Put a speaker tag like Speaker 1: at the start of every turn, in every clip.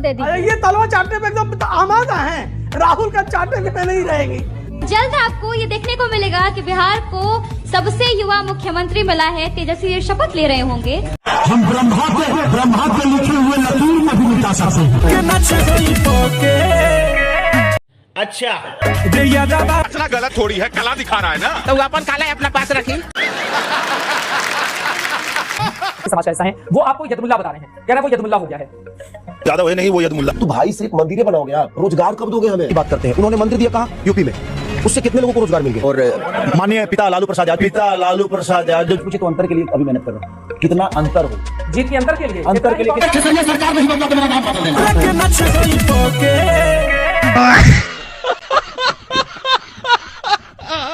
Speaker 1: दे दी।
Speaker 2: ये तलवा चाटने पे एकदम आमादा है, राहुल का चाटने पे नहीं रहेगी।
Speaker 1: जल्द आपको ये देखने को मिलेगा कि बिहार को सबसे युवा मुख्यमंत्री मिला है। तेजस्वी ये शपथ ले रहे होंगे।
Speaker 3: हम ब्रह्मा के लिखे हुए लकीर में भी मिटा सकते हैं।
Speaker 4: अच्छा
Speaker 5: इतना गलत थोड़ी है, कला दिखा रहा है ना,
Speaker 4: तो अपन काला अपना पास रखी।
Speaker 6: समाज ऐसा है, वो आपको यदमुल्ला बता रहे हैं, कह रहे हैं वो यदमुल्ला हो गया है।
Speaker 5: ज्यादा हुए नहीं वो यदमुल्ला।
Speaker 7: तो भाई सिर्फ मंदिरें बनाओगे आप, रोजगार कब दोगे हमें? बात करते हैं, उन्होंने मंदिर दिया कहाँ? यूपी में। उससे कितने लोगों को रोजगार मिल गया? और माननीय पिता लालू प्रसाद यादव पूछे तो अंतर के लिए अभी मेहनत कर रहा हूँ। कितना अंतर हो?
Speaker 6: जीत के अंतर के लिए
Speaker 3: सरकार नहीं बदला तो मेरा नाम बदल देना।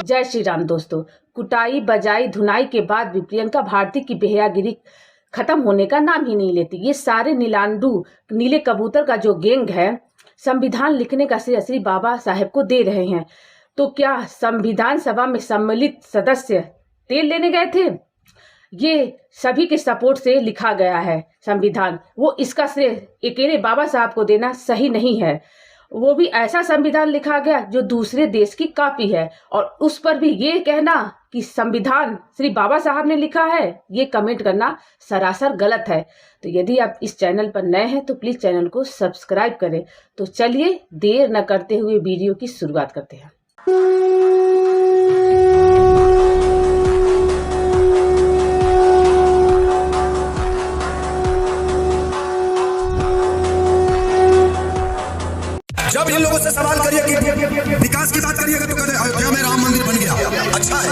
Speaker 8: जय श्री राम दोस्तों। कुटाई बजाई धुनाई के भी प्रियंका भारती की बेहयागिरी खत्म होने का नाम ही नहीं लेती। ये सारे नीलांडू नीले कबूतर का जो गैंग है, संविधान लिखने का श्रेय श्री बाबा साहेब को दे रहे हैं। तो क्या संविधान सभा में सम्मिलित सदस्य तेल लेने गए थे? ये सभी के सपोर्ट से लिखा गया है संविधान, वो इसका श्रेय अकेले बाबा साहब को देना सही नहीं है। वो भी ऐसा संविधान लिखा गया जो दूसरे देश की कॉपी है, और उस पर भी ये कहना कि संविधान श्री बाबा साहब ने लिखा है, ये कमेंट करना सरासर गलत है। तो यदि आप इस चैनल पर नए हैं तो प्लीज चैनल को सब्सक्राइब करें। तो चलिए देर न करते हुए वीडियो की शुरुआत करते हैं।
Speaker 7: जब इन लोगों से सवाल करिए कि विकास की बात करिएगा तो कहते हैं अयोध्या में राम मंदिर बन गया। अच्छा है,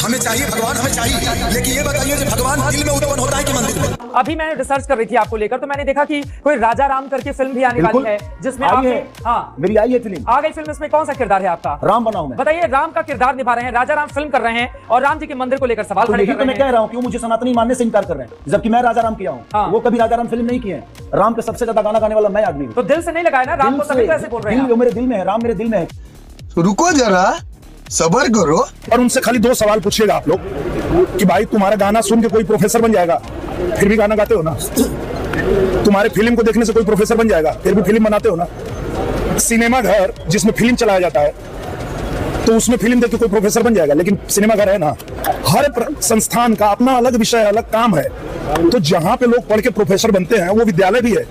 Speaker 7: हमें चाहिए भगवान, हमें चाहिए, लेकिन ये बताइए कि भगवान दिल में उत्पन्न होता है कि मंदिर में?
Speaker 6: अभी मैंने रिसर्च कर रही थी आपको लेकर, तो मैंने देखा कि कोई राजा राम करके फिल्म भी आने वाली है, जिसमें हाँ
Speaker 7: मेरी आई है फिल्म,
Speaker 6: आ गई फिल्म। इसमें कौन सा किरदार है आपका?
Speaker 7: राम बना हूं मैं।
Speaker 6: बताइए, राम का किरदार निभा रहे हैं, राजा राम फिल्म कर रहे हैं और राम जी के मंदिर को लेकर सवाल खड़े कर रहे हैं।
Speaker 7: मैं कह रहा हूँ क्यों मुझे सनातनी मानने से इनकार कर रहे हैं, जबकि मैं राजा राम किया हूँ। वो कभी राजा राम फिल्म नहीं किए हैं। राम पे सबसे ज्यादा गाना गाने वाला मैं आदमी हूँ।
Speaker 6: तो दिल से नहीं लगाया ना राम को, तभी कैसे बोल रहे हैं?
Speaker 7: मेरे दिल में है, राम मेरे दिल में है।
Speaker 9: रुको जरा, सबर करो।
Speaker 5: और उनसे खाली 2 सवाल पूछिएगा आप लोग कि भाई तुम्हारा गाना सुन के कोई प्रोफेसर बन जाएगा, फिर भी गाना गाते हो ना? तुम्हारे फिल्म को देखने से कोई प्रोफेसर बन जाएगा, फिर भी फिल्म बनाते हो ना? सिनेमा घर जिसमें फिल्म चलाया जाता है, तो उसमें फिल्म देख के कोई प्रोफेसर बन जाएगा, लेकिन सिनेमा घर है ना, हर संस्थान का अपना अलग विषय, अलग काम है। तो जहां पे लोग पढ़ के प्रोफेसर बनते हैं वो विद्यालय भी है,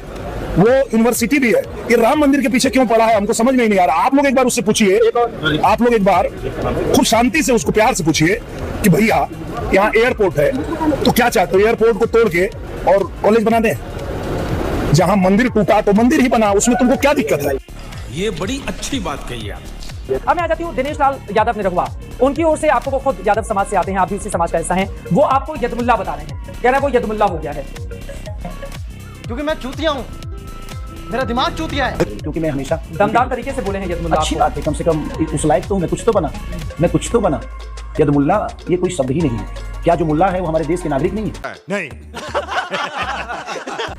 Speaker 5: वो यूनिवर्सिटी भी है। ये राम मंदिर के पीछे क्यों पड़ा है हमको समझ में नहीं आ रहा। आप लोग एक बार उससे पूछिए, आप लोग एक बार खूब शांति से उसको प्यार से पूछिए कि भैया यहाँ एयरपोर्ट है तो क्या चाहते हो, एयरपोर्ट को तोड़ के और कॉलेज बना दें? जहां मंदिर टूटा तो मंदिर ही बना, उसमें तुमको क्या दिक्कत है?
Speaker 4: ये बड़ी अच्छी बात कही आप।
Speaker 6: अब मैं आ जाती हूँ दिनेश लाल यादव निरहुआ, उनकी ओर से आपको, वो खुद यादव समाज से आते हैं, आप भी उसी समाज का हिस्सा हैं, वो आपको यदमुल्ला बता रहे हैं, कह रहे हैं वो यदमुल्ला हो गया है।
Speaker 2: क्योंकि मैं चूतिया हूँ, मेरा दिमाग चूतिया है।
Speaker 7: क्योंकि मैं हमेशा
Speaker 6: दमदार तरीके से बोले हैं यदमुल्ला।
Speaker 7: अच्छी बात है, कम से कम उस लायक तो मैं कुछ तो बना। यदमुल्ला ये कोई शब्द ही नहीं है। क्या जो मुल्ला है वो हमारे देश के नागरिक नहीं है?
Speaker 5: नहीं।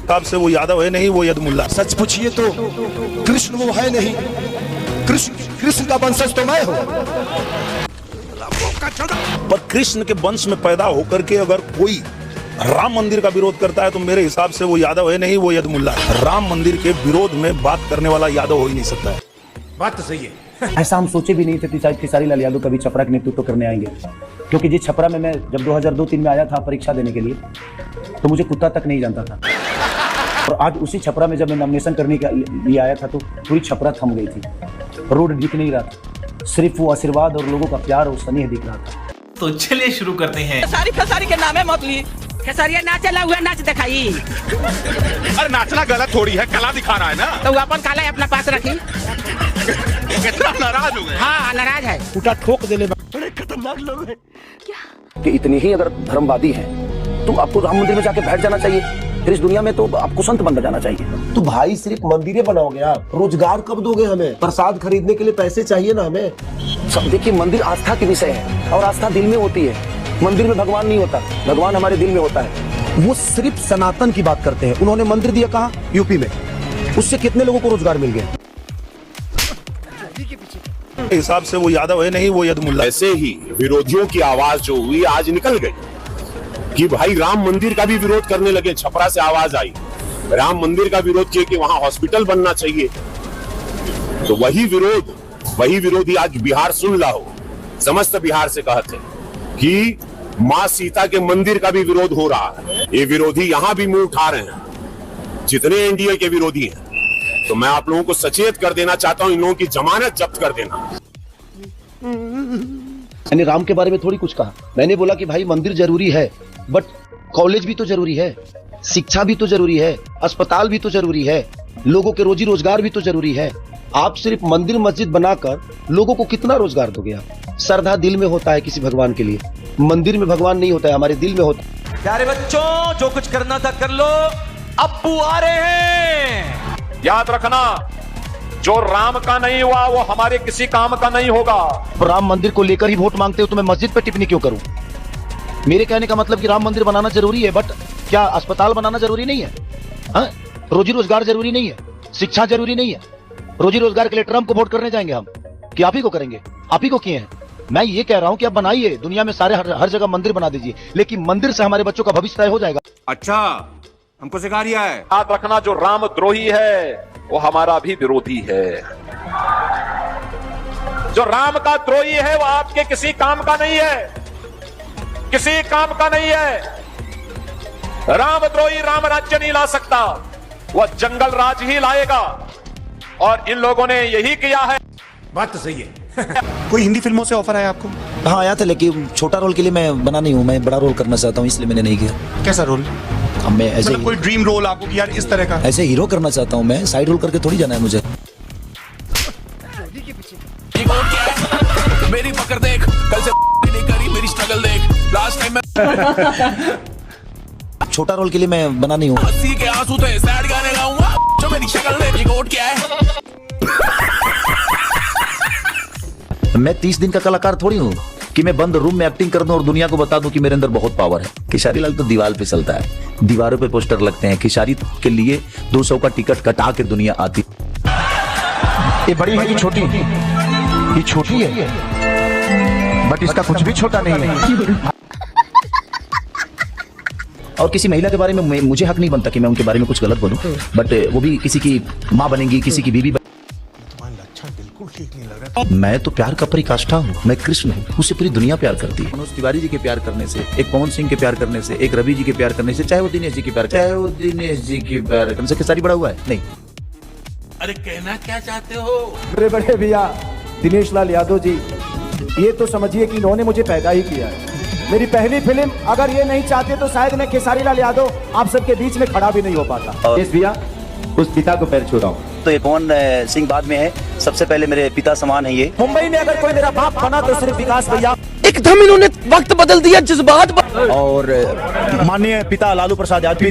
Speaker 5: तब से वो यादव है नहीं, वो यदमुल्ला।
Speaker 9: सच पूछिए तो कृष्ण वो है नहीं, कृष्ण का वंशज तो मैं हूँ।
Speaker 5: पर कृष्ण के वंश में पैदा होकर के अगर कोई राम मंदिर का विरोध करता है तो मेरे हिसाब से वो यादव है नहीं, वो यदमुल्ला। राम मंदिर के विरोध में बात करने वाला यादव हो ही नहीं सकता है।
Speaker 4: बात तो सही है।
Speaker 7: ऐसा हम सोचे भी नहीं थे कि खेसारी लाल यादव कभी छपरा का नेतृत्व करने आएंगे, क्योंकि जिस छपरा में मैं जब 2002-03 में आया था परीक्षा देने के लिए, तो मुझे कुत्ता तक नहीं जानता था। और आज उसी छपरा में जब मैं नॉमिनेशन करने के लिए आया था तो पूरी छपरा थम गई थी, रोड दिख नहीं रहा था, सिर्फ वो आशीर्वाद और लोगों का प्यार और स्नेह दिख रहा था।
Speaker 4: तो चलिए शुरू करते हैं।
Speaker 8: खेसारी के नाम है मत ली, खेसारिया नाचला हुआ नाच दिखाई।
Speaker 5: अरे नाचना गलत थोड़ी है, कला दिखा रहा है ना,
Speaker 8: तो अपन काला अपना पास रखी।
Speaker 5: कितना नाराज हो गए।
Speaker 8: हाँ नाराज है,
Speaker 9: उठा ठोक देले। बड़े खतरनाक लोग हैं
Speaker 7: कि इतनी ही अगर धर्मवादी है तो आपको राम मंदिर में जाके बैठ जाना चाहिए, फिर इस दुनिया में तो आपको संत बन जाना चाहिए। तो भाई सिर्फ मंदिरें बनाओगे आप, रोजगार कब दोगे हमें? प्रसाद खरीदने के लिए पैसे चाहिए ना हमें। सब देखिए, मंदिर आस्था की विषय है और आस्था दिल में होती है। मंदिर में भगवान नहीं होता, भगवान हमारे दिल में होता है। वो सिर्फ सनातन की बात करते हैं। उन्होंने मंदिर दिया कहाँ? यूपी में। उससे कितने लोगों को रोजगार मिल गया?
Speaker 5: हिसाब से वो यादव है नहीं, वो यदमुल्ला।
Speaker 10: ऐसे ही विरोधियों की आवाज जो हुई आज निकल गई कि भाई राम मंदिर का भी विरोध करने लगे। छपरा से आवाज आई राम मंदिर का विरोध किए कि वहां हॉस्पिटल बनना चाहिए, तो वही विरोधी आज बिहार सुन ला हो, समस्त बिहार से कहते हैं कि मां सीता के मंदिर का भी विरोध हो रहा है। ये विरोधी यहां भी मुंह उठा रहे हैं, जितने एनडीए के विरोधी हैं। तो मैं आप लोगों को सचेत कर देना चाहता हूं, इन लोगों की जमानत जब्त कर देना।
Speaker 7: मैंने राम के बारे में थोड़ी कुछ कहा, मैंने बोला कि भाई मंदिर जरूरी है, बट कॉलेज भी तो जरूरी है, शिक्षा भी तो जरूरी है, अस्पताल भी तो जरूरी है, लोगों के रोजी रोजगार भी तो जरूरी है। आप सिर्फ मंदिर मस्जिद बनाकर लोगों को कितना रोजगार दोगे आप? श्रद्धा दिल में होता है किसी भगवान के लिए, मंदिर में भगवान नहीं होता है, हमारे दिल में होता है।
Speaker 11: प्यारे बच्चों, जो कुछ करना था कर लो, अब्बू आ रहे हैं।
Speaker 12: याद रखना, जो राम का नहीं हुआ वो हमारे किसी काम का नहीं होगा।
Speaker 7: राम मंदिर को लेकर ही वोट मांगते हो तो मैं मस्जिद पे टिप्पणी क्यों करूं? मेरे कहने का मतलब कि राम मंदिर बनाना जरूरी है, बट क्या अस्पताल बनाना जरूरी नहीं है? हाँ? रोजी रोजगार जरूरी नहीं है, शिक्षा जरूरी नहीं है? रोजी रोजगार के लिए ट्रम्प को वोट करने जाएंगे हम कि आप ही को करेंगे? आप ही को किए हैं। मैं ये कह रहा हूं कि आप बनाइए, दुनिया में सारे हर जगह मंदिर बना दीजिए, लेकिन मंदिर से हमारे बच्चों का भविष्य तय हो जाएगा।
Speaker 12: अच्छा, हमको सिखा रिया है। याद रखना, जो राम द्रोही है वो हमारा भी विरोधी है। जो राम का द्रोही है वो आपके किसी काम का नहीं है, किसी काम का नहीं है। राम द्रोही राम राज्य नहीं ला सकता, वह जंगल राज ही लाएगा, और इन लोगों ने यही किया है।
Speaker 4: बात तो सही है।
Speaker 5: कोई हिंदी फिल्मों से ऑफर आया आपको?
Speaker 13: हाँ आया था, लेकिन छोटा रोल के लिए मैं बना नहीं हूँ, मैं बड़ा रोल करना चाहता हूँ, इसलिए मैंने नहीं किया।
Speaker 5: कैसा रोल?
Speaker 13: मैं ऐसे
Speaker 5: मतलब कोई ड्रीम रोल आपको कि यार इस तरह का?
Speaker 13: ऐसे हीरो करना चाहता हूँ मैं, साइड रोल करके थोड़ी जाना है मुझे।
Speaker 4: मेरी पकड़ देख, कल से नहीं करी, मेरी स्ट्रगल देख। लास्ट टाइम मैं
Speaker 13: छोटा रोल के लिए मैं बना नहीं हूँ।
Speaker 4: हंसी के आंसू थे, सैड गाने गाऊंगा, जो मेरी शक्ल देख। ये कोट क्या है?
Speaker 13: मैं 30 दिन का कलाकार थोड़ी हूँ कि मैं बंद रूम में एक्टिंग कर दूं और दुनिया को बता दूं कि मेरे अंदर बहुत पावर है। खेसारी लाल तो दीवार पे चलता है, दीवारों पे पोस्टर लगते हैं। खेसारी के लिए 200 का टिकट कटा के दुनिया आती।
Speaker 5: ये बड़ी है कि छोटी? ये छोटी है, बट इसका कुछ भी छोटा नहीं है।
Speaker 13: और किसी महिला के बारे में मुझे हक नहीं बनता कि मैं उनके बारे में कुछ गलत बोलूं, बट वो भी किसी की माँ बनेंगी, किसी की बीवी। मैं तो प्यार का परिकाष्ठा हूँ, मैं कृष्ण हूँ, मुझसे पूरी दुनिया प्यार करती है। मनोज तिवारी जी के प्यार करने से, एक पवन सिंह के प्यार करने से, एक रवि जी के प्यार करने से, चाहे वो दिनेश जी के प्यार करने से खेसारी बड़ा हुआ है नहीं।
Speaker 4: अरे कहना क्या चाहते हो?
Speaker 6: मेरे बड़े भैया दिनेश लाल यादव जी, ये तो समझिए कि इन्होंने मुझे पैदा ही किया है। मेरी पहली फिल्म, अगर ये नहीं चाहते तो शायद मैं खेसारी लाल यादव आप सबके बीच में खड़ा भी नहीं हो पाता।
Speaker 13: इस भैया उस पिता को पैर छू रहा हूँ। तो ये पवन सिंह बाद में है, सबसे पहले मेरे पिता समान है ये।
Speaker 6: मुंबई में अगर कोई मेरा बाप बना तो सिर्फ विकास भैया।
Speaker 11: एकदम इन्होंने वक्त बदल दिया, जज्बात
Speaker 13: और माननीय पिता लालू प्रसाद यादव।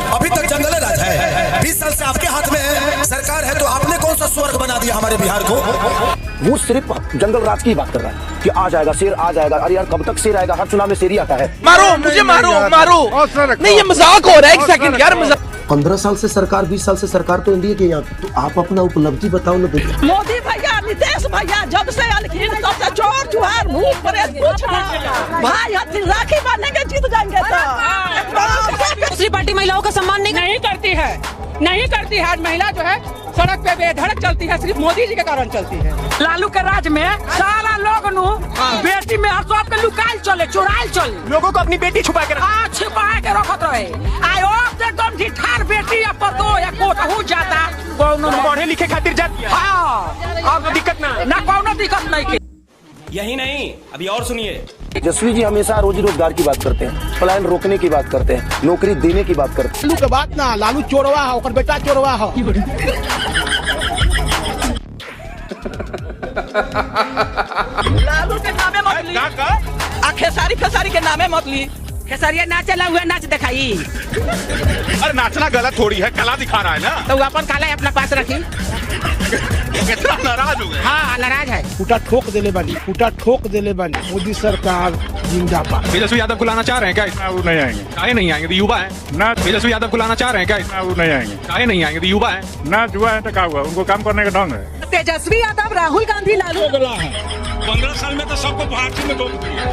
Speaker 9: अभी तक जंगल राज है, 20 साल से आपके हाथ में है सरकार है, तो आपने कौन सा स्वर्ग बना दिया हमारे बिहार को?
Speaker 7: वो सिर्फ जंगल राज की बात कर रहा है कि आ जाएगा शेर, आ जाएगा। अरे यार कब तक शेर आएगा? हर चुनाव में शेर ही आता है।
Speaker 11: मारो मुझे, मारो नहीं, ये मजाक हो रहा है। एक सेकंड यार, मजाक।
Speaker 7: 15 साल से सरकार, 20 साल से सरकार तो एनडीए के यहाँ, तो आप अपना उपलब्धि बताओ ना।
Speaker 14: मोदी भैया, नीतीश भैया जब से अलखीन तब से चोर चुहार भूख परेश पूछना भाई हथिन राखी बांधेंगे, जीत जाएंगे। तो दूसरी पार्टी महिलाओं का सम्मान नहीं करती है, नहीं करती है। आज महिला जो है सड़क पे बेधड़क चलती है, सिर्फ मोदी जी के कारण चलती है। लालू के राज में सारा लोग बेटी में हर के लुकाल चले, चुराल चले,
Speaker 11: लोगों को अपनी बेटी छुपा के
Speaker 14: रखत रहे। आयोग एकदम ढिठार बेटी या पतो या कोट हो जाता,
Speaker 11: पढ़े लिखे खातिर जाती है।
Speaker 14: हाँ, अब दिक्कत ना कोनो दिक्कत नहीं की।
Speaker 11: यही नहीं, अभी और सुनिए।
Speaker 7: तेजस्वी जी हमेशा रोजी रोजगार की बात करते हैं, पलायन रोकने की बात करते हैं, नौकरी देने की बात करते हैं।
Speaker 3: लालू के बात ना, लालू चोरवा हो, ओकर बेटा चोरवा हो।
Speaker 14: लालू के नामे मत ली, खेसारी के नामे मत ली। खेसारिया नाचे ला हुआ नाच दिखाई।
Speaker 12: अरे नाचना गलत थोड़ी है, कला दिखा रहा है ना।
Speaker 14: तो अपन काला अपना पास रखी।
Speaker 12: कितना नाराज हो गए।
Speaker 14: हाँ नाराज है।
Speaker 3: फूटा ठोक देले बानी, फूटा ठोक देले बानी। मोदी सरकार जिंदाबाद।
Speaker 12: तेजस्वी यादव को लाना चाह रहे हैं क्या? वो नहीं आएंगे। काहे नहीं आएंगे? युवा है ना। तेजस्वी यादव को लाना चाह रहे हैं क्या? वो नहीं आएंगे। काहे नहीं आएंगे? युवा है ना। युवा है तो क्या हुआ, उनको काम करने का ढंग है।
Speaker 14: तेजस्वी यादव, राहुल गांधी, लालू
Speaker 12: 15 साल में तो सबको पार्टी में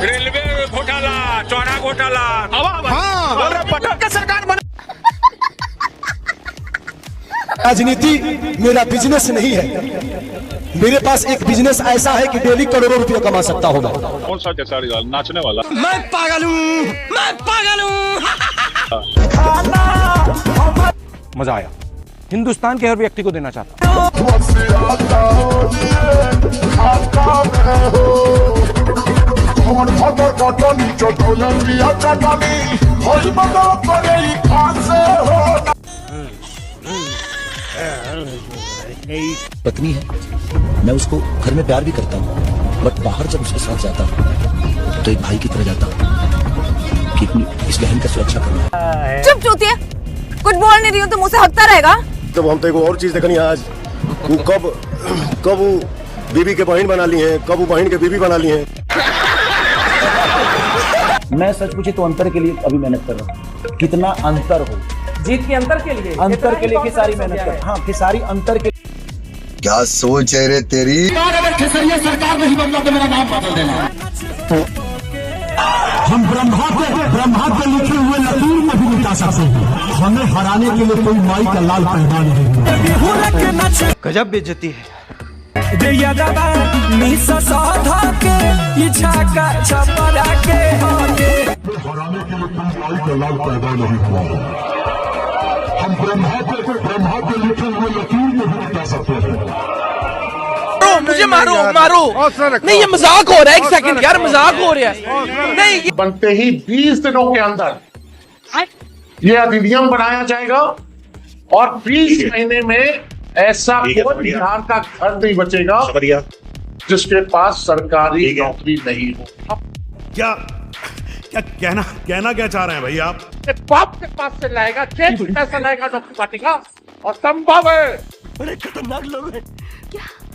Speaker 12: रेलवे घोटाला, चौड़ा घोटाला,
Speaker 3: हाँ,
Speaker 11: सरकार बना।
Speaker 9: राजनीति मेरा बिजनेस नहीं है। मेरे पास एक बिजनेस ऐसा है कि डेली करोड़ों रुपए कमा सकता हूँ मैं।
Speaker 12: कौन सा खेसारी लाल नाचने वाला?
Speaker 9: मैं पागल हूँ, मैं पागल हूँ।
Speaker 3: मजा आया। हिंदुस्तान के हर व्यक्ति को देना चाहता
Speaker 13: पत्नी है, मैं उसको घर में प्यार भी करता हूँ, बट बाहर जब उसके साथ जाता हूँ तो एक भाई की तरह जाता हूँ कि अपनी इस बहन का सुरक्षा करना।
Speaker 14: चुप चूतिया, कुछ बोल नहीं रही हूँ तो मुझसे हकता रहेगा।
Speaker 9: तब हम तो एक और चीज देखनी आज, वो कब वो बीबी के बहन बना ली है, कब वो बहन के बीबी बना ली है।
Speaker 13: मैं सच पूछे तो अंतर के लिए अभी मेहनत कर रहा हूँ। कितना अंतर हो,
Speaker 3: जीत के अंतर के लिए,
Speaker 13: अंतर के लिए की सारी मेहनत कर, हाँ की सारी अंतर के।
Speaker 9: क्या सोच है रे तेरी? अगर खेसरिया सरकार नहीं बदला तो मेरा नाम बदल देना। हम ब्रह्मा के लिखे हुए लकीर में भी मिटा सकते हैं। हमें हराने के लिए कोई माई का लाल पैदा नहीं।
Speaker 2: गजब बेइज्जती है।
Speaker 9: हराने के लिए कोई माई का लाल पैदा नहीं हुआ। हम ब्रह्मा के लिखे हुए लकीर में भी मिटा सकते हैं।
Speaker 3: मुझे मारो नहीं, ये मजाक हो रहा है। एक सेकंड यार, मजाक हो रहा है। नहीं,
Speaker 12: बनते ही 20 दिनों के अंदर ये अधिनियम बनाया जाएगा और 20 महीने में ऐसा कोई बिहार का घर नहीं बचेगा जिसके पास सरकारी नौकरी नहीं हो।
Speaker 5: क्या कहना क्या चाह रहे हैं भाई आप?
Speaker 12: बाप के पास से लाएगा, जेब से पैसा लाएगा नौकरी पार्टी का, और संभव है।
Speaker 5: बड़े खतरनाक लोग हैं।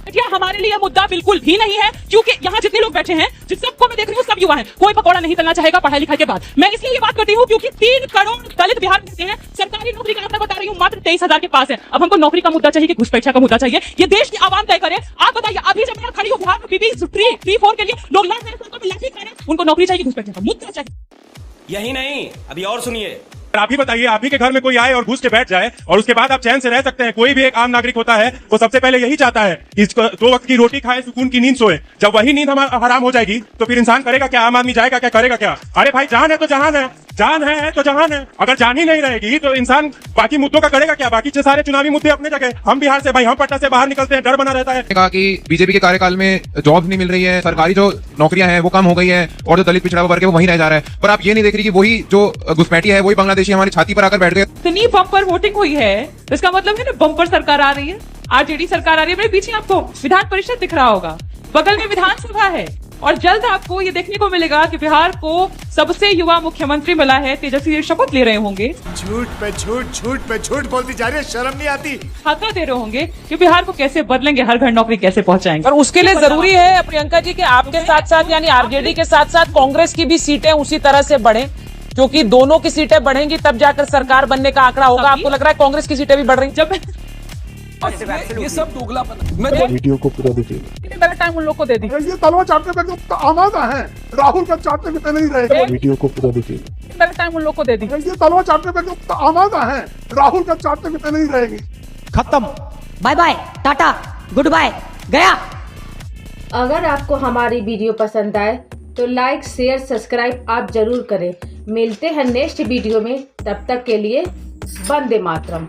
Speaker 14: क्या हमारे लिए मुद्दा बिल्कुल भी नहीं है, क्योंकि यहाँ जितने लोग बैठे हैं, जिन सबको मैं देख रही हूँ, सब युवा हैं। कोई पकौड़ा नहीं तलना चाहेगा पढ़ाई लिखाई के बाद। मैं इसलिए ये बात करती हूँ क्योंकि 3 करोड़ दलित बिहार में हैं। सरकारी नौकरी का आंकड़ा बता रही हूँ मात्र 23,000 के पास है। अब हमको नौकरी का मुद्दा चाहिए कि घुसपैठिया का मुद्दा चाहिए, ये देश की आवाम तय करे। आप बताइए, अभी जब मैं खड़ी हूँ बिहार में बीबी 3-4 के लिए लोग लड़ रहे हैं, उनको नौकरी चाहिए, घुसपैठिया का मुद्दा चाहिए।
Speaker 11: यही नहीं, अभी और सुनिए।
Speaker 12: आप ही बताइए, आप ही के घर में कोई आए और घुस के बैठ जाए और उसके बाद आप चैन से रह सकते हैं? कोई भी एक आम नागरिक होता है वो सबसे पहले यही चाहता है कि 2 वक्त की रोटी खाए, सुकून की नींद सोए। जब वही नींद हराम हो जाएगी तो फिर इंसान करेगा क्या? आम आदमी जाएगा क्या, करेगा क्या? अरे भाई, जान है तो जहान है, जान है तो जहान है। अगर जान ही नहीं रहेगी तो इंसान बाकी मुद्दों का करेगा क्या? बाकी सारे चुनावी मुद्दे अपने जगह। हम बिहार से, भाई हम पटना से बाहर निकलते हैं, डर बना रहता है।
Speaker 15: कहा कि बीजेपी के कार्यकाल में जॉब नहीं मिल रही है, सरकारी जो नौकरियां हैं वो कम हो गई है और जो दलित पिछड़ा वर्ग है वो वहीं रह जा रहा है। पर आप ये नहीं देख रही कि वही जो घुसपैठी है वही बांग्लादेशी हमारी छाती पर आकर बैठ गए।
Speaker 14: इतनी बम्पर वोटिंग हुई है, इसका मतलब है ना बम्पर सरकार आ रही है, आरजेडी सरकार आ रही है। मेरे पीछे आपको विधान परिषद दिख रहा होगा, बगल में विधानसभा है, और जल्द आपको ये देखने को मिलेगा कि बिहार को सबसे युवा मुख्यमंत्री मिला है। तेजस्वी शपथ ले रहे होंगे।
Speaker 5: झूठ पे झूठ बोलती जा रही है, शर्म नहीं आती?
Speaker 14: खाता दे रहे होंगे कि बिहार को कैसे बदलेंगे, हर घर नौकरी कैसे पहुंचाएंगे।
Speaker 16: और उसके लिए जरूरी है प्रियंका जी कि आपके साथ साथ यानी आरजेडी के साथ साथ कांग्रेस की भी सीटें उसी तरह से बढ़े, क्योंकि दोनों की सीटें बढ़ेंगी तब जाकर सरकार बनने का आंकड़ा होगा। आपको लग रहा है कांग्रेस की सीटें भी बढ़ रही? जब
Speaker 11: ये सब दोगलापन।
Speaker 3: वीडियो को पूरा देखिए।
Speaker 16: मेरा टाइम उन लोग को दे दी।
Speaker 5: ये तलवार चाटने पे तो आमादा है, राहुल का चाटने पे नहीं रहेगा।
Speaker 3: वीडियो को पूरा देखिए।
Speaker 16: मेरा टाइम उन लोग को दे दी।
Speaker 5: ये तलवार चाटने पे तो आमादा है, राहुल का चाटने पे नहीं रहेगी।
Speaker 3: खत्म।
Speaker 14: Bye bye, tata, goodbye, गया।
Speaker 8: अगर आपको हमारी वीडियो पसंद आए तो लाइक, शेयर, सब्सक्राइब आप जरूर करें। मिलते हैं नेक्स्ट वीडियो में, तब तक के लिए वंदे मातरम।